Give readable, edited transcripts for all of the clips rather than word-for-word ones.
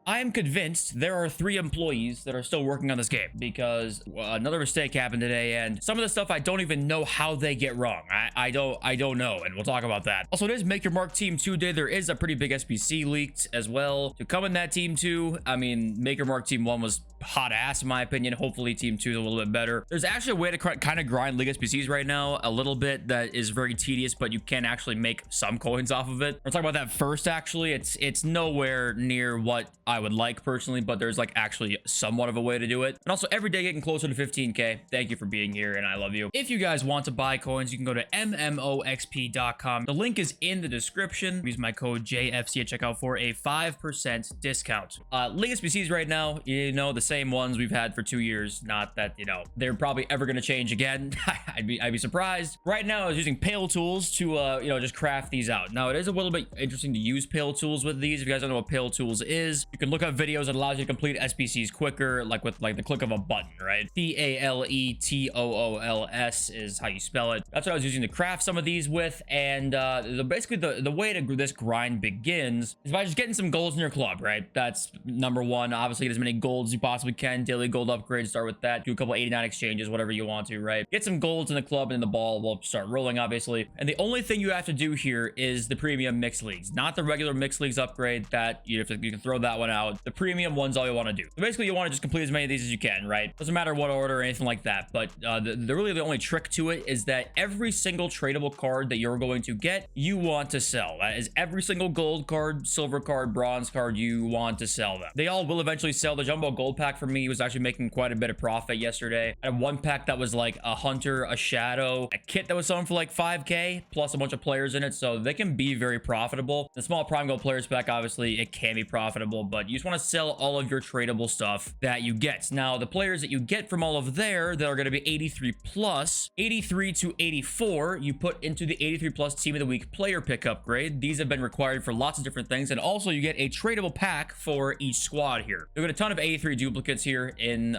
I am convinced there are 3 employees that are still working on this game because another mistake happened today, and some of the stuff I don't even know how they get wrong. I don't know, and we'll talk about that. Also, it is Make Your Mark Team 2 day. There is a pretty big SBC leaked as well to come in that Team 2. I mean, Make Your Mark Team 1 was hot ass in my opinion. Hopefully Team 2 is a little bit better. There's actually a way to kind of grind League SBCs right now a little bit that is very tedious, but you can actually make some coins off of it. We'll talk about that first. Actually, it's nowhere near what I would like personally, but there's like actually somewhat of a way to do it. And also every day getting closer to 15k. Thank you for being here, and I love you. If you guys want to buy coins, you can go to mmoxp.com. The link is in the description. Use my code JFC at checkout for a 5% discount. League SBCs right now, you know, the same ones we've had for 2 years. Not that, you know, they're probably ever going to change again. I'd be surprised. Right now I was using Pale Tools to you know, just craft these out. Now it is a little bit interesting to use Pale Tools with these. If you guys don't know what Pale Tools is, you can look up videos that allows you to complete SBCs quicker, like with like the click of a button, right? PALETOOLS is how you spell it. That's what I was using to craft some of these with. And basically the way to this grind begins is by just getting some golds in your club, right? That's number one. Obviously, get as many golds as you possibly can. Daily gold upgrades, start with that. Do a couple 89 exchanges, whatever you want to, right? Get some golds in the club, and then the ball will start rolling, obviously. And the only thing you have to do here is the premium mixed leagues, not the regular mixed leagues upgrade. That you can throw that one out. The premium one's all you want to do. So basically, you want to just complete as many of these as you can, right? Doesn't matter what order or anything like that. But really the only trick to it is that every single tradable card that you're going to get, you want to sell. That is every single gold card, silver card, bronze card, you want to sell them. They all will eventually sell. The jumbo gold pack for me was actually making quite a bit of profit yesterday. I had one pack that was like a hunter, a shadow, a kit that was selling for like 5k plus a bunch of players in it, so they can be very profitable. The small prime gold players pack, obviously it can be profitable, but you just want to sell all of your tradable stuff that you get. Now the players that you get from all of there that are going to be 83 plus, 83 to 84, you put into the 83 plus team of the week player pick upgrade. These have been required for lots of different things, and also you get a tradable pack for each squad here. You get a ton of 83 duplicates here in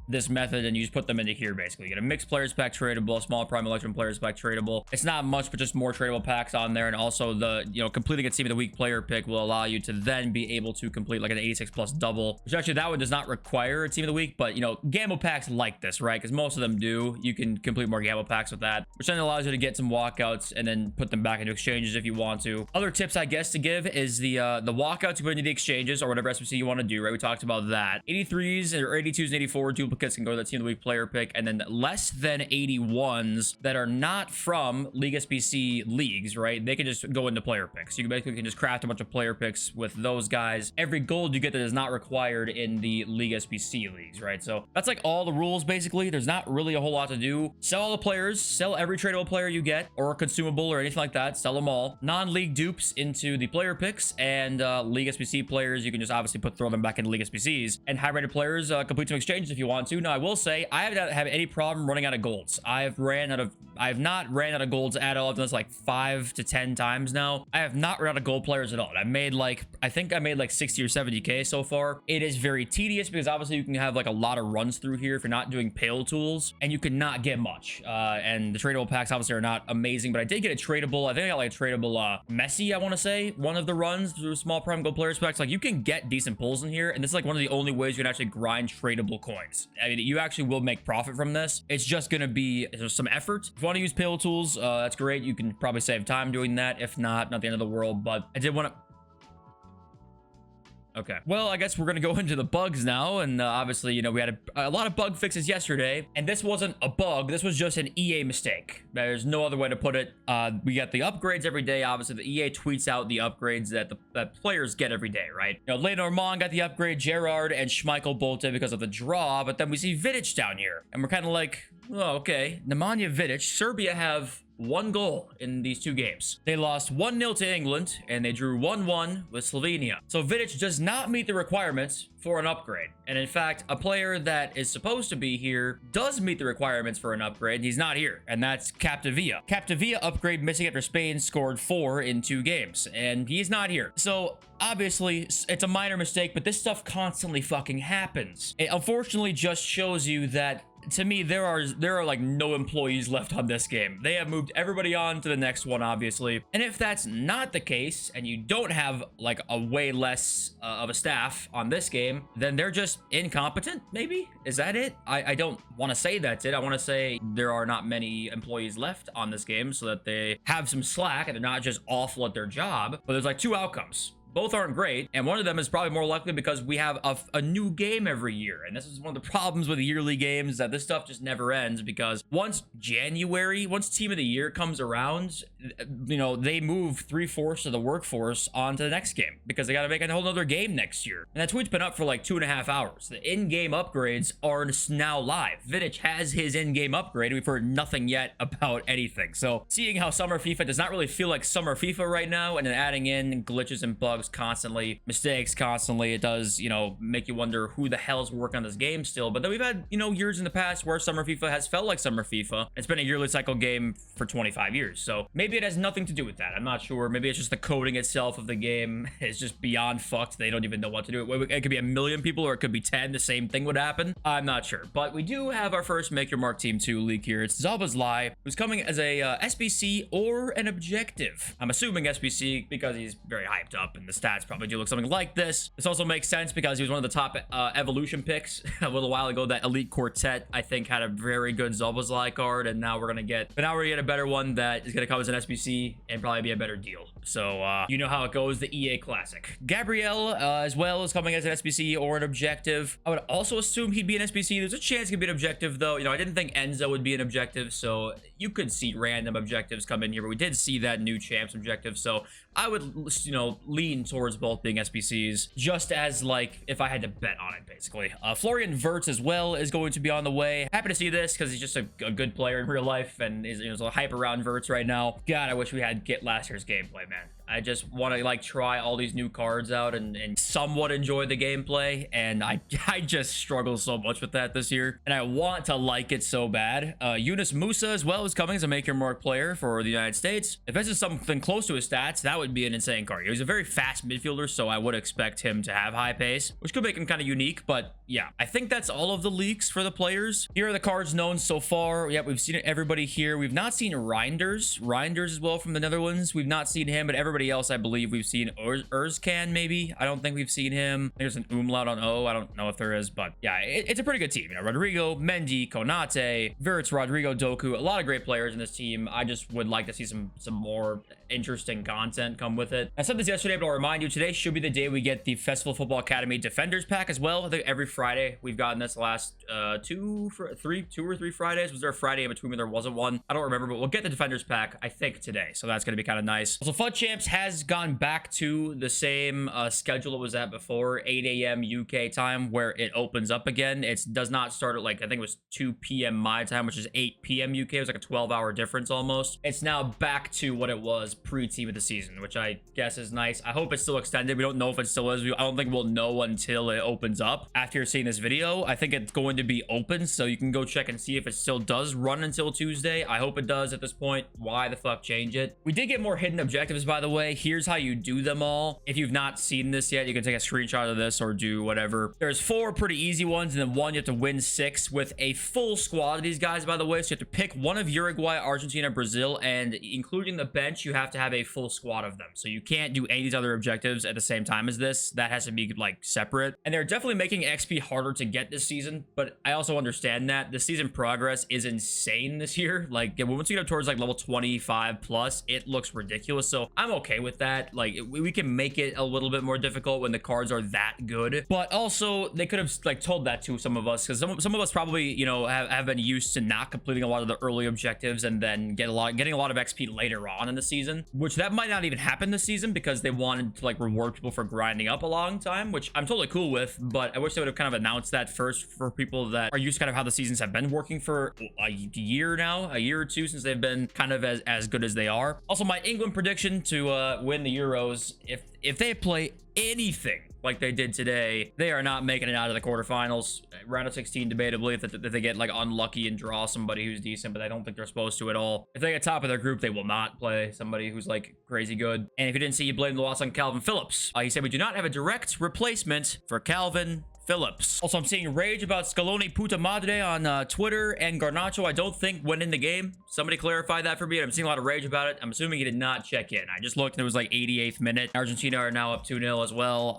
this method, and you just put them into here. Basically, you get a mixed players pack tradable, a small prime electrum players pack tradable. It's not much, but just more tradable packs on there. And also the, you know, completing a team of the week player pick will allow you to then be able to complete like an 86 plus double, which actually that one does not require a team of the week, but you know, gamble packs like this, right? Because most of them do. You can complete more gamble packs with that, which then allows you to get some walkouts and then put them back into exchanges if you want to. Other tips I guess to give is the walkouts you put into the exchanges or whatever SBC you want to do, right? We talked about that. 83s or 82s and 84 duplicates can go to the team of the week player pick, and then less than 81s that are not from League SBC leagues, right? They can just go into player picks. You basically can just craft a bunch of player picks with those guys. Every gold you get that is not required in the League SBC leagues, right? So that's like all the rules basically. There's not really a whole lot to do. Sell all the players, sell every tradable player you get or consumable or anything like that. Sell them all. Non-league dupes into the player picks, and League SBC players, you can just obviously throw them back into League SBCs. And high-rated players, complete some exchanges if you want to. Now I will say I haven't had any problem running out of golds. I have not ran out of golds at all. I've done this like 5 to 10 times now. I have not run out of gold players at all. I think I made like 60 or 70k so far. It is very tedious because obviously you can have like a lot of runs through here if you're not doing Pale Tools, and you cannot get much. And the tradable packs obviously are not amazing, but I did get a tradable. I think I got like a tradable Messi, I want to say, one of the runs through small prime gold players packs. Like you can get decent pulls in here, and this is like one of the only ways you can actually grind tradable coins. I mean, you actually will make profit from this. It's just going to be some effort. If you want to use Pale Tools, that's great. You can probably save time doing that. If not the end of the world, but I did want to... Okay, well, I guess we're gonna go into the bugs now, and obviously, you know, we had a lot of bug fixes yesterday, and this wasn't a bug. This was just an EA mistake. There's no other way to put it. We get the upgrades every day. Obviously, the EA tweets out the upgrades that players get every day, right? You know, Lenormand got the upgrade, Gerrard and Schmeichel both did because of the draw, but then we see Vidic down here, and we're kind of like, oh, okay, Nemanja Vidic. Serbia have 1 goal in these 2 games. They lost 1-0 to England, and they drew 1-1 with Slovenia. So Vidic does not meet the requirements for an upgrade. And in fact, a player that is supposed to be here does meet the requirements for an upgrade, and he's not here, and that's Capdevila. Capdevila upgrade missing after Spain scored 4 in 2 games, and he's not here. So obviously, it's a minor mistake, but this stuff constantly fucking happens. It unfortunately just shows you that to me, there are like no employees left on this game. They have moved everybody on to the next one, obviously. And if that's not the case, and you don't have like a way less of a staff on this game, then they're just incompetent, maybe? Is that it? I don't want to say that's it. I want to say there are not many employees left on this game so that they have some slack and they're not just awful at their job. But there's like two outcomes. Both aren't great, and one of them is probably more likely because we have a new game every year, and this is one of the problems with yearly games, that this stuff just never ends, because once Team of the Year comes around, you know, they move 3/4 of the workforce onto the next game, because they gotta make a whole other game next year. And that tweet's been up for like 2.5 hours. The in-game upgrades are now live. Vidic has his in-game upgrade, and we've heard nothing yet about anything. So seeing how Summer FIFA does not really feel like Summer FIFA right now, and then adding in glitches and bugs constantly, mistakes constantly, it does, you know, make you wonder who the hell's working on this game still. But then we've had, you know, years in the past where Summer FIFA has felt like Summer FIFA. It's been a yearly cycle game for 25 years, so maybe it has nothing to do with that. I'm not sure. Maybe it's just the coding itself of the game is just beyond fucked. They don't even know what to do. It could be 1 million people, or it could be 10. The same thing would happen. I'm not sure. But we do have our first Make Your Mark Team 2 leak here. It's Zalba's Lie, who's coming as a SBC or an objective. I'm assuming SBC because he's very hyped up, and the stats probably do look something like this. This also makes sense because he was one of the top evolution picks a little while ago. That Elite Quartet, I think, had a very good Zalba's Lie card, and now we're gonna get a better one that is gonna come as an SBC and probably be a better deal. So you know how it goes, the EA Classic. Gabrielle as well is coming as an SBC or an objective. I would also assume he'd be an SBC. There's a chance he could be an objective, though. You know, I didn't think Enzo would be an objective, so you could see random objectives come in here, but we did see that new champs objective, so I would, you know, lean towards both being SBCs, just as like if I had to bet on it, basically. Florian Wirtz as well is going to be on the way. Happy to see this because he's just a good player in real life, and there's a hype around Wirtz right now. God, I wish we had get last year's gameplay, man. I just want to like try all these new cards out and somewhat enjoy the gameplay, and I just struggle so much with that this year, and I want to like it so bad. Yunus Musa as well is coming as a Make Your Mark player for the United States. If this is something close to his stats, that would be an insane card. He's a very fast midfielder, so I would expect him to have high pace, which could make him kind of unique. But yeah, I think that's all of the leaks for the players. Here are the cards known so far. Yep, we've seen everybody here. We've not seen Reinders as well from the Netherlands. We've not seen him, but everybody else, I believe we've seen. Erzkan, maybe. I don't think we've seen him. There's an umlaut on O. I don't know if there is, but yeah, it's a pretty good team. You know, Rodrigo, Mendy, Konate, Wirtz, Rodrigo, Doku, a lot of great players in this team. I just would like to see some more interesting content come with it. I said this yesterday, but I'll remind you, today should be the day we get the Festival Football Academy Defenders pack as well. I think every Friday we've gotten this. The last two or three Fridays. Was there a Friday in between where there wasn't one? I don't remember, but we'll get the Defenders pack, I think, today, so that's going to be kind of nice. Also, FUT Champs has gone back to the same schedule it was at before, 8 a.m. UK time, where it opens up again. It does not start at, like, I think it was 2 p.m. my time, which is 8 p.m. UK. It was like a 12-hour difference almost. It's now back to what it was pre-team of the season, which I guess is nice. I hope it's still extended. We don't know if it still is. I don't think we'll know until it opens up. After you're seeing this video, I think it's going to be open, so you can go check and see if it still does run until Tuesday. I hope it does at this point. Why the fuck change it? We did get more hidden objectives, by the way. Here's how you do them all. If you've not seen this yet, you can take a screenshot of this or do whatever. There's 4 pretty easy ones, and then 1 you have to win 6 with a full squad of these guys, by the way. So you have to pick one of Uruguay, Argentina, Brazil, and including the bench, you have to have a full squad of them. So you can't do any of these other objectives at the same time as this. That has to be like separate. And they're definitely making XP harder to get this season, but I also understand that the season progress is insane this year. Like, once you get up towards like level 25 plus, it looks ridiculous. So I'm okay with that. Like, we can make it a little bit more difficult when the cards are that good, but also they could have like told that to some of us, because some of us probably, you know, have been used to not completing a lot of the early objectives and then getting a lot of XP later on in the season, which that might not even happen this season because they wanted to like reward people for grinding up a long time, which I'm totally cool with. But I wish they would have kind of announced that first for people that are used to kind of how the seasons have been working for a year now, a year or two since they've been kind of as good as they are. Also, my England prediction to win the Euros, if they play anything like they did today, they are not making it out of the quarterfinals. Round of 16, debatably, if they get like unlucky and draw somebody who's decent, but I don't think they're supposed to at all. If they get top of their group, they will not play somebody who's like crazy good. And if you didn't see, you blame the loss on Calvin Phillips. He said, we do not have a direct replacement for Calvin Phillips. Also, I'm seeing rage about Scaloni Puta Madre on Twitter, and Garnacho, I don't think went in the game. Somebody clarify that for me. I'm seeing a lot of rage about it. I'm assuming he did not check in. I just looked and it was like 88th minute. Argentina are now up 2-0 as well.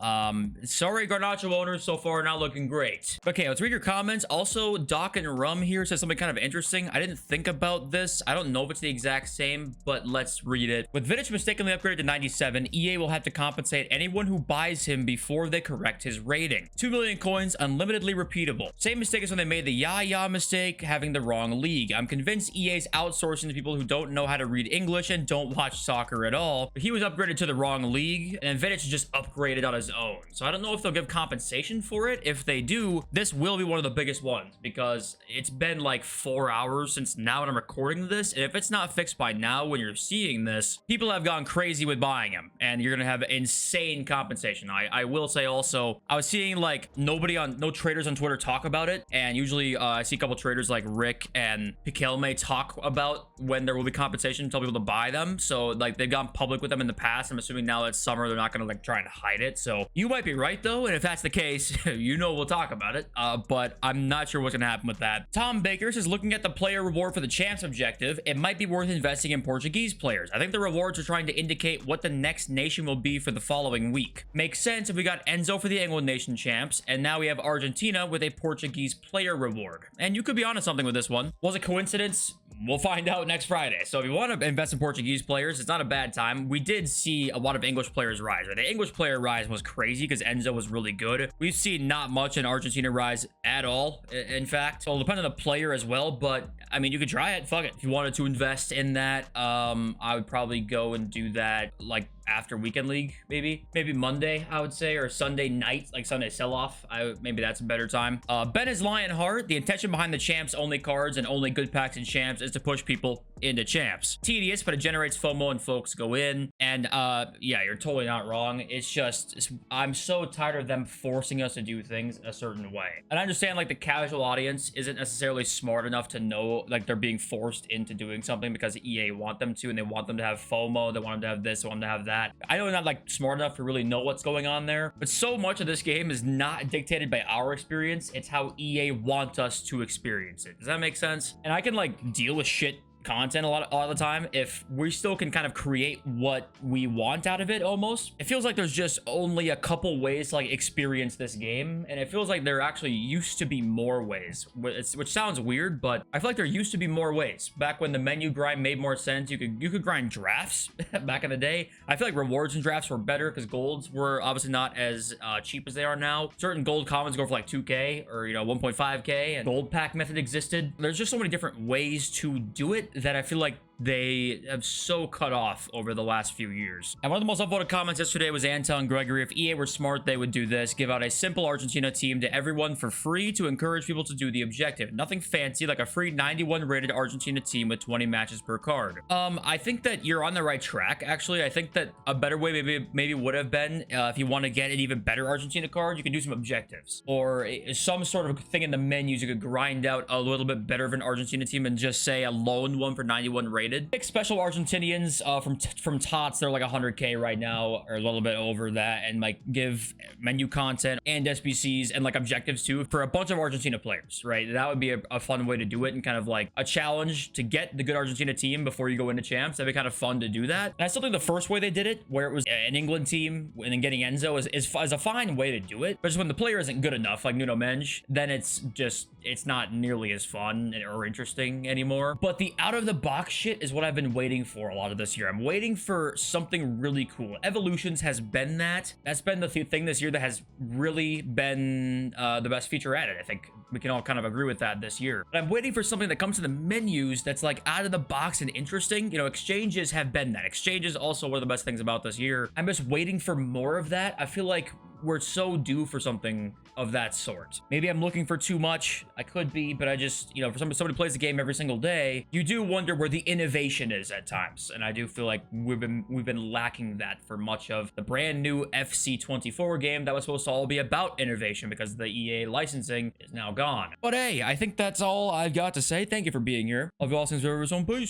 Sorry, Garnacho owners, so far not looking great. Okay, let's read your comments. Also, Doc and Rum here says something kind of interesting. I didn't think about this. I don't know if it's the exact same, but let's read it. With Vidic mistakenly upgraded to 97, EA will have to compensate anyone who buys him before they correct his rating. 2 million coins, unlimitedly repeatable. Same mistake as when they made the Yaya mistake, having the wrong league. I'm convinced EA's outsourcing to people who don't know how to read English and don't watch soccer at all. But he was upgraded to the wrong league, and Vidic just upgraded on his own. So I don't know if they'll give compensation for it. If they do, this will be one of the biggest ones, because it's been like 4 hours since now when I'm recording this, and if it's not fixed by now when you're seeing this, people have gone crazy with buying him, and you're gonna have insane compensation. I will say also, I was seeing like no traders on Twitter talk about it, and usually I see a couple traders like Rick and Pikelme talk about when there will be compensation, tell people to buy them. So like they've gone public with them in the past. I'm assuming now that it's summer, they're not gonna like try and hide it. So you might be right though, and if that's the case, you know we'll talk about it. But I'm not sure what's gonna happen with that. Tom Baker says, looking at the player reward for the champs objective, it might be worth investing in Portuguese players. I think the rewards are trying to indicate what the next nation will be for the following week. Makes sense if we got Enzo for the Anglo Nation champs, and now we have Argentina with a Portuguese player reward. And you could be onto something with this one. Was it coincidence? We'll find out next Friday. So if you want to invest in Portuguese players, it's not a bad time. We did see a lot of English players rise. Right? The English player rise was crazy because Enzo was really good. We've seen not much in Argentina rise at all, in fact. So it'll depend on the player as well, but I mean, you could try it. Fuck it. If you wanted to invest in that, I would probably go and do that like after weekend league, maybe Monday, I would say, or Sunday night, like Sunday sell-off. Maybe that's a better time. Ben is Lionheart. The intention behind the champs only cards and only good packs in champs is to push people into champs. Tedious, but it generates FOMO and folks go in. And yeah, you're totally not wrong. It's just, I'm so tired of them forcing us to do things a certain way. And I understand like the casual audience isn't necessarily smart enough to know like they're being forced into doing something because EA want them to, and they want them to have FOMO, they want them to have this, they want them to have that. I know they're not like smart enough to really know what's going on there, but so much of this game is not dictated by our experience. It's how EA want us to experience it. Does that make sense? And I can like deal with shit content a lot of the time if we still can kind of create what we want out of it. Almost, it feels like there's just only a couple ways to like experience this game, and it feels like there actually used to be more ways, which sounds weird, but I feel like there used to be more ways back when the menu grind made more sense. You could grind drafts back in the day. I feel like rewards and drafts were better because golds were obviously not as cheap as they are now. Certain gold commons go for like 2k or 1.5k, and gold pack method existed. There's just so many different ways to do it that I feel like they have so cut off over the last few years. And one of the most upvoted comments yesterday was Anton Gregory. If EA were smart, they would do this. Give out a simple Argentina team to everyone for free to encourage people to do the objective. Nothing fancy, like a free 91 rated Argentina team with 20 matches per card. I think that you're on the right track, actually. I think that a better way maybe would have been, if you want to get an even better Argentina card, you can do some objectives. Or some sort of thing in the menus you could grind out a little bit better of an Argentina team and just say a lone one for 91 rated. Pick special Argentinians from TOTS. They're like 100k right now, or a little bit over that, and like give menu content and SBCs and like objectives too for a bunch of Argentina players, right? That would be a fun way to do it, and kind of like a challenge to get the good Argentina team before you go into champs. That'd be kind of fun to do that. And I still think the first way they did it, where it was an England team and then getting Enzo, is a fine way to do it. But just when the player isn't good enough, like Nuno Mensch, then it's not nearly as fun or interesting anymore. But the out of the box shit is what I've been waiting for a lot of this year. I'm waiting for something really cool. Evolutions has been that. That's been the thing this year that has really been the best feature at it. I think we can all kind of agree with that this year. But I'm waiting for something that comes to the menus that's like out of the box and interesting. Exchanges have been that. Exchanges also one of the best things about this year. I'm just waiting for more of that. I feel like we're so due for something of that sort. Maybe I'm looking for too much. I could be, but I just, for somebody who plays the game every single day, you do wonder where the innovation is at times. And I do feel like we've been lacking that for much of the brand new FC24 game that was supposed to all be about innovation, because the EA licensing is now gone. But hey, I think that's all I've got to say. Thank you for being here. I'll be all things very soon. Peace.